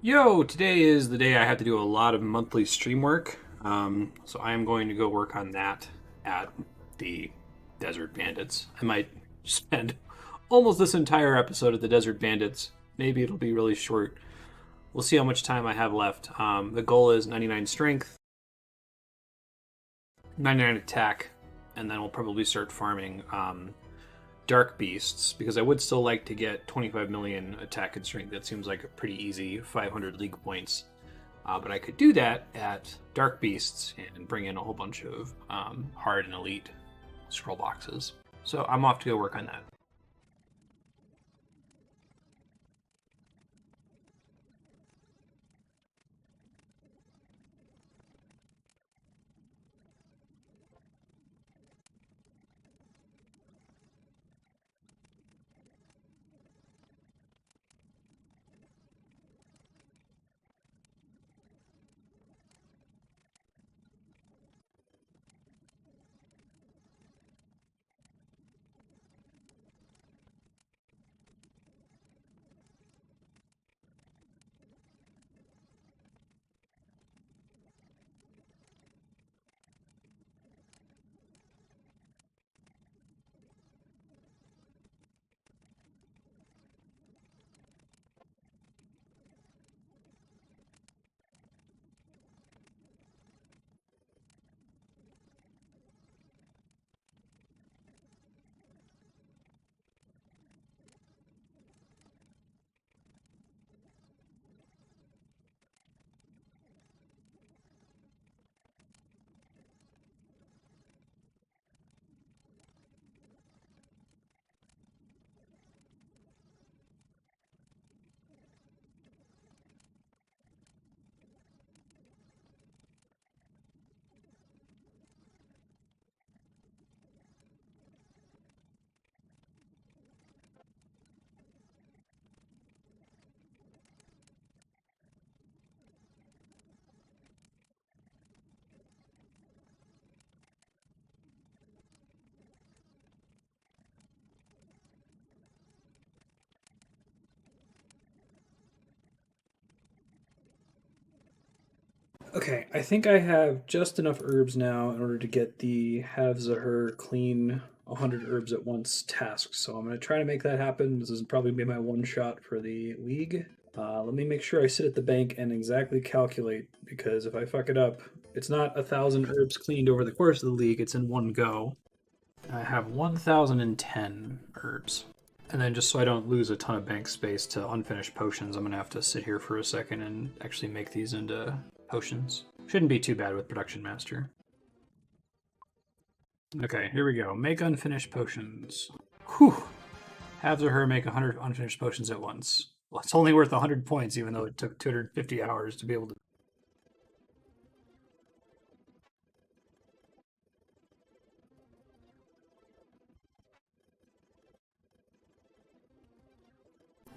Yo, today is the day I have to do a lot of monthly stream work. So I am going to go work on that at the Desert Bandits. I might spend almost this entire episode at the Desert Bandits. Maybe it'll be really short. We'll see how much time I have left. The goal is 99 strength, 99 attack, and then we'll probably start farming dark beasts because I would still like to get 25 million attack and strength. That seems like a pretty easy 500 league points. But I could do that at dark beasts and bring in a whole bunch of hard and elite scroll boxes. So I'm off to go work on that. Okay, I think I have just enough herbs now in order to get the Have Zahur clean 100 herbs at once task. So I'm going to try to make that happen. This is probably be my one shot for the league. Let me make sure I sit at the bank and exactly calculate, because if I fuck it up, it's not 1,000 herbs cleaned over the course of the league, it's in one go. I have 1,010 herbs. And then just so I don't lose a ton of bank space to unfinished potions, I'm going to have to sit here for a second and actually make these into potions. Shouldn't be too bad with Production Master. Okay, here we go. Make unfinished potions. Whew. Have her make 100 unfinished potions at once. Well, it's only worth 100 points, even though it took 250 hours to be able to.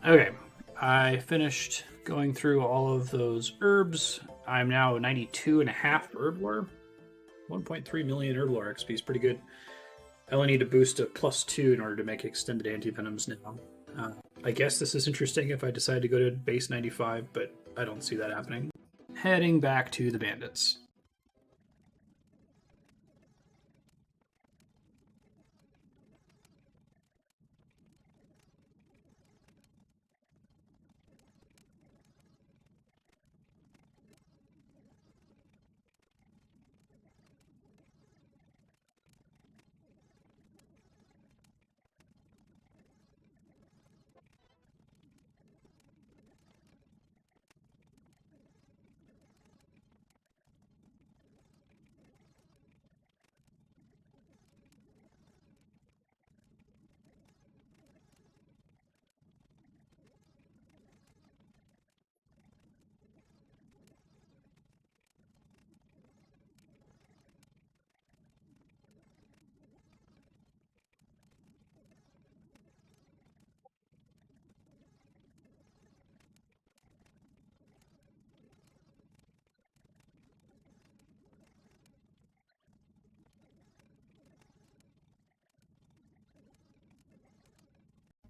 Okay, I finished going through all of those herbs. I'm now 92 and a half herb lore. 1.3 million herb lore XP is pretty good. I only need to boost a +2 in order to make extended antivenoms now. I guess this is interesting if I decide to go to base 95, but I don't see that happening. Heading back to the bandits.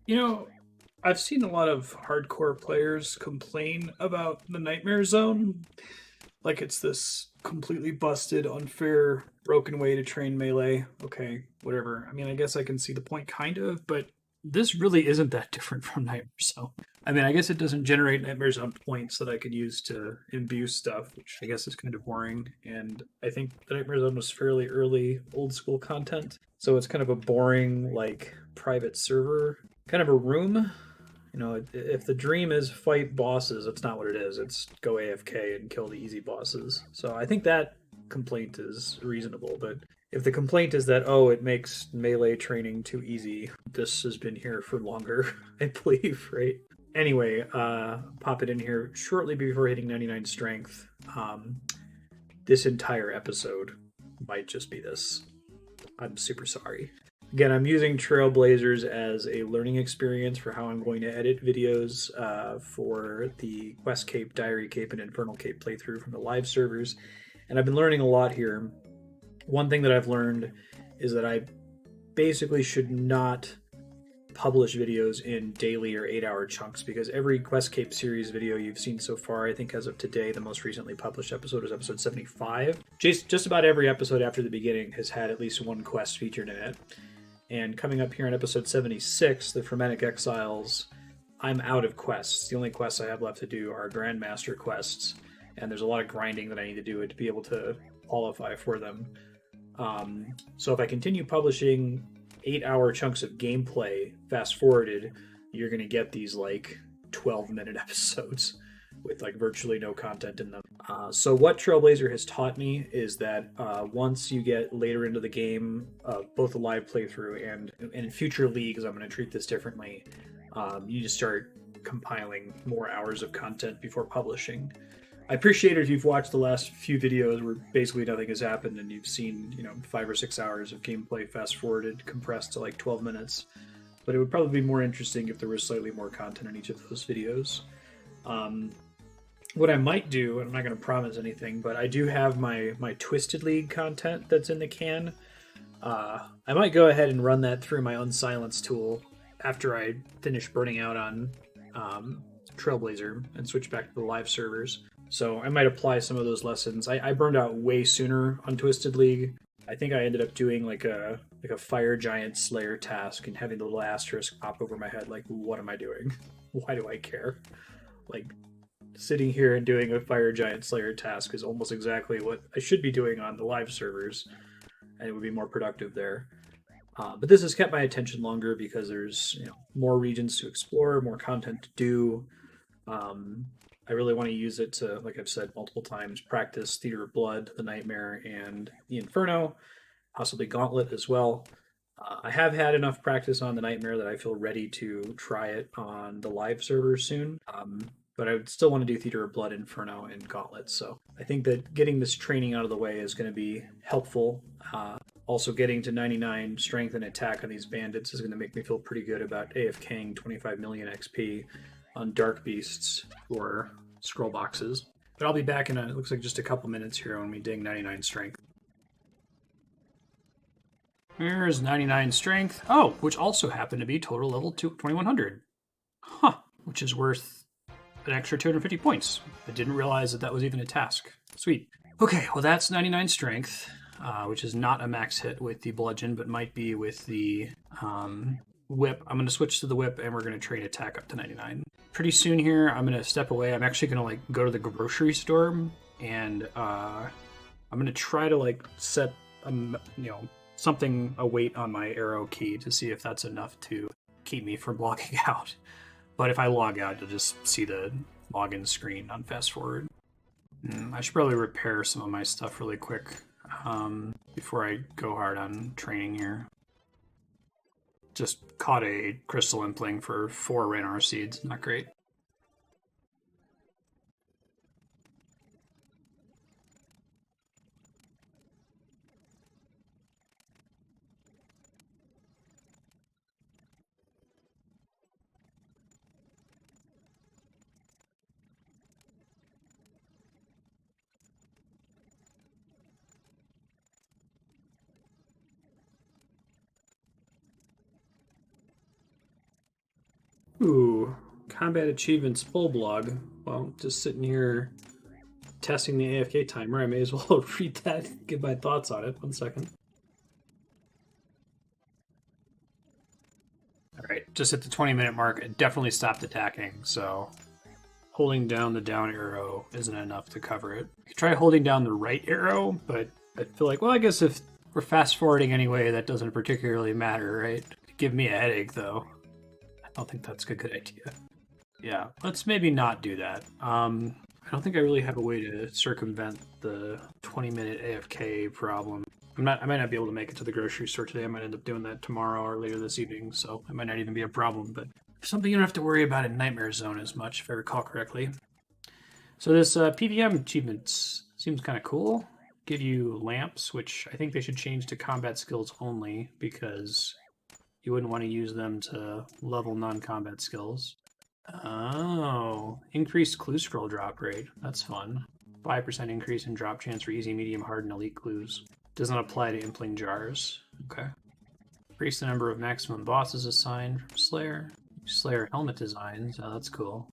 You know, I've seen a lot of hardcore players complain about the Nightmare Zone. Like it's this completely busted, unfair, broken way to train melee. Okay, whatever. I mean, I guess I can see the point, kind of, but this really isn't that different from Nightmare Zone. I mean, I guess it doesn't generate Nightmare Zone points that I could use to imbue stuff, which I guess is kind of boring. And I think the Nightmare Zone was fairly early old school content. So it's kind of a boring, like, private server, kind of a room. You know, if the dream is fight bosses, it's not what it is. It's go AFK and kill the easy bosses. So I think that complaint is reasonable. But if the complaint is that, oh, it makes melee training too easy, this has been here for longer, I believe, right? Anyway, pop it in here shortly before hitting 99 strength. This entire episode might just be this. I'm super sorry. Again, I'm using Trailblazers as a learning experience for how I'm going to edit videos for the Quest Cape, Diary Cape, and Infernal Cape playthrough from the live servers. And I've been learning a lot here. One thing that I've learned is that I basically should not publish videos in daily or 8-hour chunks, because every Quest Cape series video you've seen so far, I think as of today, the most recently published episode is episode 75. Just about every episode after the beginning has had at least one quest featured in it. And coming up here in episode 76, the Frenetic Exiles, I'm out of quests. The only quests I have left to do are Grandmaster quests, and there's a lot of grinding that I need to do to be able to qualify for them. So if I continue publishing 8-hour chunks of gameplay fast forwarded, you're going to get these like 12-minute episodes with like virtually no content in them. So what Trailblazer has taught me is that once you get later into the game, both the live playthrough and in future leagues, I'm going to treat this differently. You just start compiling more hours of content before publishing. I appreciate it if you've watched the last few videos where basically nothing has happened and you've seen, 5 or 6 hours of gameplay fast forwarded, compressed to like 12 minutes. But it would probably be more interesting if there was slightly more content in each of those videos. What I might do, and I'm not going to promise anything, but I do have my Twisted League content that's in the can. I might go ahead and run that through my Unsilence tool after I finish burning out on Trailblazer and switch back to the live servers. So I might apply some of those lessons. I burned out way sooner on Twisted League. I think I ended up doing like a Fire Giant Slayer task and having the little asterisk pop over my head like, what am I doing? Why do I care? Like, sitting here and doing a Fire Giant Slayer task is almost exactly what I should be doing on the live servers, and it would be more productive there. But this has kept my attention longer because there's more regions to explore, more content to do. I really want to use it to, like I've said multiple times, practice Theater of Blood, the Nightmare, and the Inferno, possibly Gauntlet as well. I have had enough practice on the Nightmare that I feel ready to try it on the live server soon. But I would still want to do Theater of Blood, Inferno, and Gauntlet. So I think that getting this training out of the way is going to be helpful. Also, getting to 99 strength and attack on these bandits is going to make me feel pretty good about AFKing 25 million XP on Dark Beasts or scroll boxes. But I'll be back in it looks like just a couple minutes here when we ding 99 strength. Here's 99 strength. Oh, which also happened to be total level 2100. Huh, which is worth an extra 250 points. I didn't realize that was even a task. Sweet. Okay, well that's 99 strength, which is not a max hit with the bludgeon, but might be with the whip. I'm going to switch to the whip, and we're going to trade attack up to 99. Pretty soon here, I'm going to step away. I'm actually going to go to the grocery store, and I'm going to try to set something, a weight on my arrow key to see if that's enough to keep me from logging out. But if I log out, you'll just see the login screen on fast forward. I should probably repair some of my stuff really quick before I go hard on training here. Just caught a crystal impling for 4 Raynor seeds. Not great. Ooh, combat achievements full blog. Well, just sitting here testing the AFK timer. I may as well read that and give my thoughts on it. 1 second. All right, just at the 20-minute mark, it definitely stopped attacking, so holding down the down arrow isn't enough to cover it. You try holding down the right arrow, but I feel like, well, I guess if we're fast forwarding anyway, that doesn't particularly matter, right? Give me a headache, though. I don't think that's a good idea. Yeah, let's maybe not do that. I don't think I really have a way to circumvent the 20-minute AFK problem. I might not be able to make it to the grocery store today. I might end up doing that tomorrow or later this evening, so it might not even be a problem, but something you don't have to worry about in Nightmare Zone as much, if I recall correctly. So this PVM achievements seems kind of cool. Give you lamps, which I think they should change to combat skills only, because you wouldn't want to use them to level non-combat skills. Oh, increased clue scroll drop rate. That's fun. 5% increase in drop chance for easy, medium, hard, and elite clues. Doesn't apply to impling jars. Okay. Increase the number of maximum bosses assigned from Slayer. Slayer helmet designs. Oh, that's cool.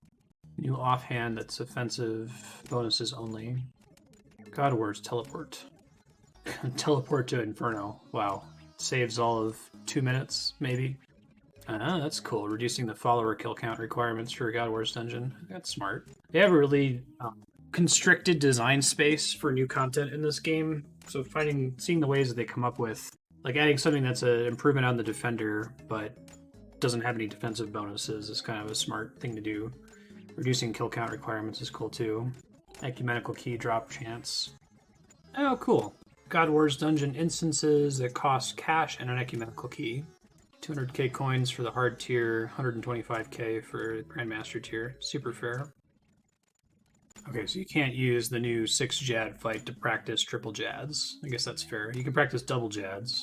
New offhand that's offensive bonuses only. God Wars teleport. Teleport to Inferno. Wow. Saves all of 2 minutes, maybe. That's cool. Reducing the follower kill count requirements for a God Wars dungeon. That's smart. They have a really constricted design space for new content in this game. So seeing the ways that they come up with, like adding something that's an improvement on the defender, but doesn't have any defensive bonuses is kind of a smart thing to do. Reducing kill count requirements is cool too. Ecumenical key drop chance. Oh, cool. God Wars dungeon instances that cost cash and an ecumenical key. 200k coins for the hard tier, 125k for Grandmaster tier. Super fair. Okay, so you can't use the new 6 Jad fight to practice triple Jads. I guess that's fair. You can practice double Jads.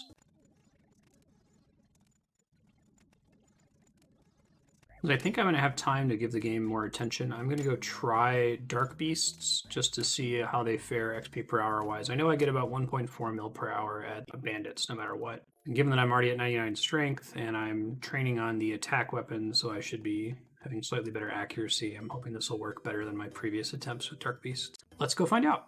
I think I'm going to have time to give the game more attention. I'm going to go try Dark Beasts just to see how they fare XP per hour wise. I know I get about 1.4 mil per hour at Bandits no matter what. And given that I'm already at 99 strength and I'm training on the attack weapon, so I should be having slightly better accuracy, I'm hoping this will work better than my previous attempts with Dark Beasts. Let's go find out.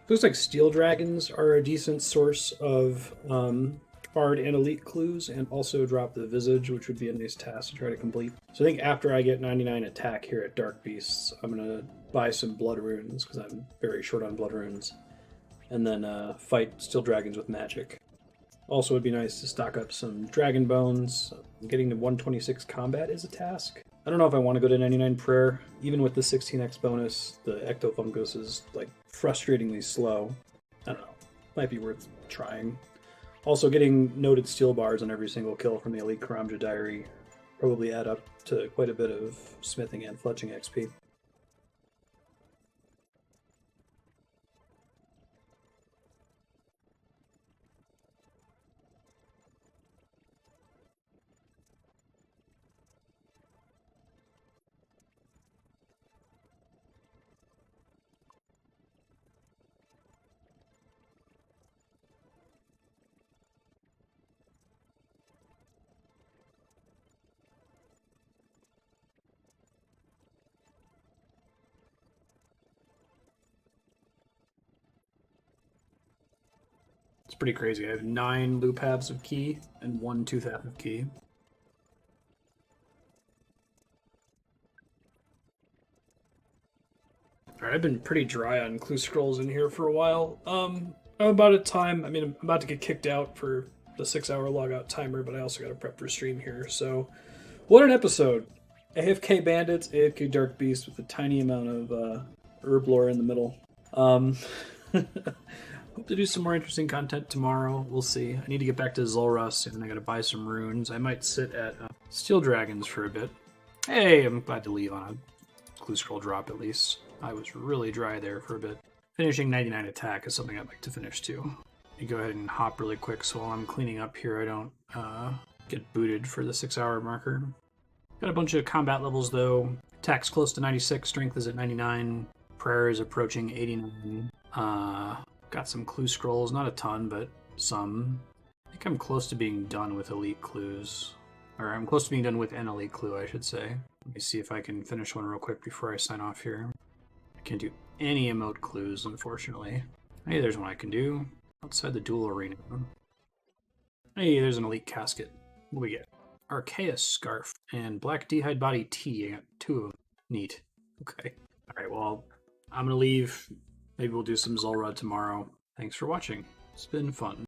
Looks like steel dragons are a decent source of hard and elite clues, and also drop the visage, which would be a nice task to try to complete. So I think after I get 99 attack here at Dark Beasts, I'm gonna buy some blood runes because I'm very short on blood runes, and then fight steel dragons with magic. Also, it'd be nice to stock up some dragon bones. Getting to 126 combat is a task. I don't know if I want to go to 99 prayer. Even with the 16x bonus, the ectofungus is like frustratingly slow. I don't know. Might be worth trying. Also, getting noted steel bars on every single kill from the Elite Karamja Diary probably add up to quite a bit of smithing and fletching XP. It's pretty crazy. I have 9 loop halves of key and 1 tooth half of key. Alright, I've been pretty dry on clue scrolls in here for a while. I'm about at time. I mean, I'm about to get kicked out for the 6-hour logout timer, but I also got to prep for stream here. So, what an episode! AFK Bandits, AFK Dark Beast with a tiny amount of herb lore in the middle. Hope to do some more interesting content tomorrow. We'll see. I need to get back to Zulrus, and I gotta buy some runes. I might sit at Steel Dragons for a bit. Hey, I'm glad to leave on a clue scroll drop at least. I was really dry there for a bit. Finishing 99 attack is something I'd like to finish too. Let me go ahead and hop really quick so while I'm cleaning up here I don't get booted for the 6-hour marker. Got a bunch of combat levels though. Attack's close to 96, strength is at 99, prayer is approaching 89. Got some clue scrolls, not a ton, but some. I think I'm close to being done with elite clues. Or I'm close to being done with an elite clue, I should say. Let me see if I can finish one real quick before I sign off here. I can't do any emote clues, unfortunately. Hey, there's one I can do. Outside the duel arena. Hey, there's an elite casket. What do we get? Archaeus Scarf and Black D'hide Body Tea. I got 2 of them. Neat. Okay. Alright, well, I'm gonna leave. Maybe we'll do some Zulrah tomorrow. Thanks for watching. It's been fun.